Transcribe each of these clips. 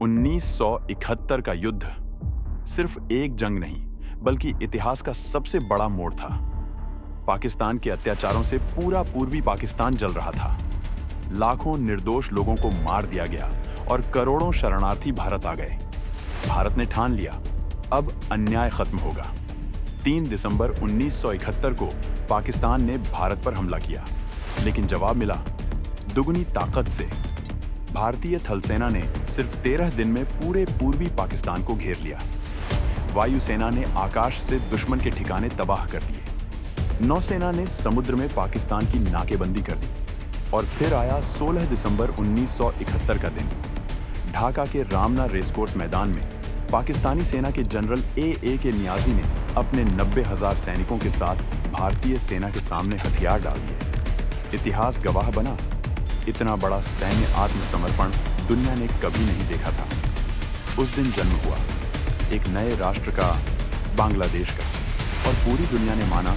1971 का युद्ध सिर्फ एक जंग नहीं, बल्कि इतिहास का सबसे बड़ा मोड़ था। पाकिस्तान के अत्याचारों से पूरा पूर्वी पाकिस्तान जल रहा था। लाखों निर्दोष लोगों को मार दिया गया और करोड़ों शरणार्थी भारत आ गए। भारत ने ठान लिया, अब अन्याय खत्म होगा। 3 दिसंबर 1971 को पाकिस्तान ने भारत पर हमला किया, लेकिन जवाब मिला दुगनी ताकत से। भारतीय थलसेना ने सिर्फ 13 दिन में पूरे पूर्वी पाकिस्तान को घेर लिया। वायुसेना ने आकाश से दुश्मन के ठिकाने तबाह कर दिए। नौसेना ने समुद्र में पाकिस्तान की नाकेबंदी कर दी। और फिर आया 16 दिसंबर 1971 का दिन। ढाका के रामना रेसकोर्स मैदान में पाकिस्तानी सेना के जनरल ए के नियाजी ने अपने 90,000 सैनिकों के साथ भारतीय सेना के सामने हथियार डाल दिए। इतिहास गवाह बना, इतना बड़ा सैन्य आत्मसमर्पण दुनिया ने कभी नहीं देखा था। उस दिन जन्म हुआ एक नए राष्ट्र का, बांग्लादेश का, और पूरी दुनिया ने माना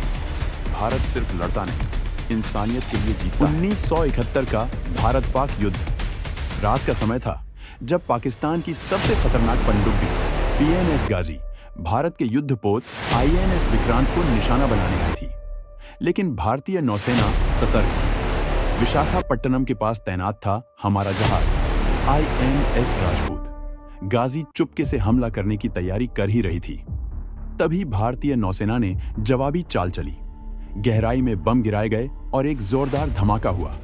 भारत सिर्फ लड़ता नहीं, इंसानियत के लिए जीता। 1971 का भारत पाक युद्ध। रात का समय था जब पाकिस्तान की सबसे खतरनाक पनडुब्बी PNS गाजी भारत के युद्धपोत INS विक्रांत को निशाना बनाने आई थी। लेकिन भारतीय नौसेना सतर्क थी। विशाखापट्टनम के पास तैनात था हमारा जहाज INS राजपूत। गाजी चुपके से हमला करने की तैयारी कर ही रही थी। तभी भारतीय नौसेना ने जवाबी चाल चली। गहराई में बम गिराए गए और एक जोरदार धमाका हुआ।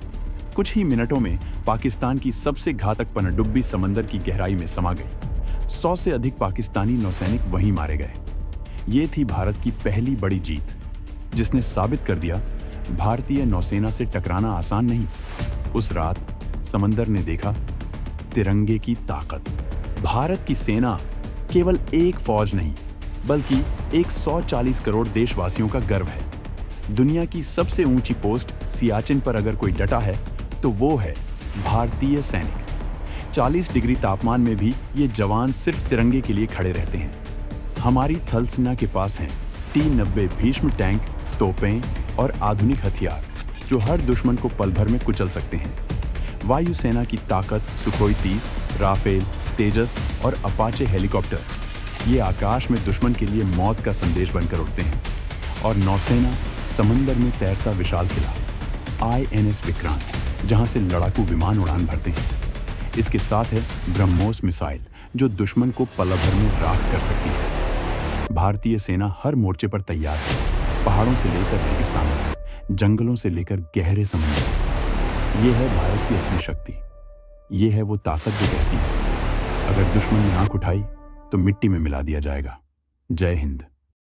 कुछ ही मिनटों में पाकिस्तान की सबसे घातक पनडुब्बी समंदर की गहराई में समा गई। 100 से अधिक पाकिस्तानी नौसैनिक वहीं मारे गए। ये थी भारत की पहली बड़ी जीत, जिसने साबित कर दिया भारतीय नौसेना से टकराना आसान नहीं। उस रात समंदर ने देखा तिरंगे की ताकत। भारत की सेना केवल एक फौज नहीं, बल्कि 140 करोड़ देशवासियों का गर्व है। दुनिया की सबसे ऊंची पोस्ट सियाचिन पर अगर कोई डटा है तो वो है भारतीय सैनिक। 40 डिग्री तापमान में भी ये जवान सिर्फ तिरंगे के लिए खड़े रहते हैं। हमारी थल सेना के पास हैं T-90 भीष्म टैंक, तोपें और आधुनिक हथियार जो हर दुश्मन को पल भर में कुचल सकते हैं। वायुसेना की ताकत सुखोई 30, राफेल, तेजस और अपाचे हेलीकॉप्टर ये आकाश में दुश्मन के लिए मौत का संदेश बनकर उड़ते हैं। और नौसेना समंदर में तैरता विशाल किला INS विक्रांत, जहां से लड़ाकू विमान उड़ान भरते हैं। इसके साथ है ब्रह्मोस मिसाइल जो दुश्मन को पल भर में राख कर सकती है। भारतीय सेना हर मोर्चे पर तैयार है, पहाड़ों से लेकर रेगिस्तान तक, जंगलों से लेकर गहरे समुद्र। ये है भारत की असली शक्ति। ये है वो ताकत जो कहती है अगर दुश्मन ने आंख उठाई तो मिट्टी में मिला दिया जाएगा। जय हिंद।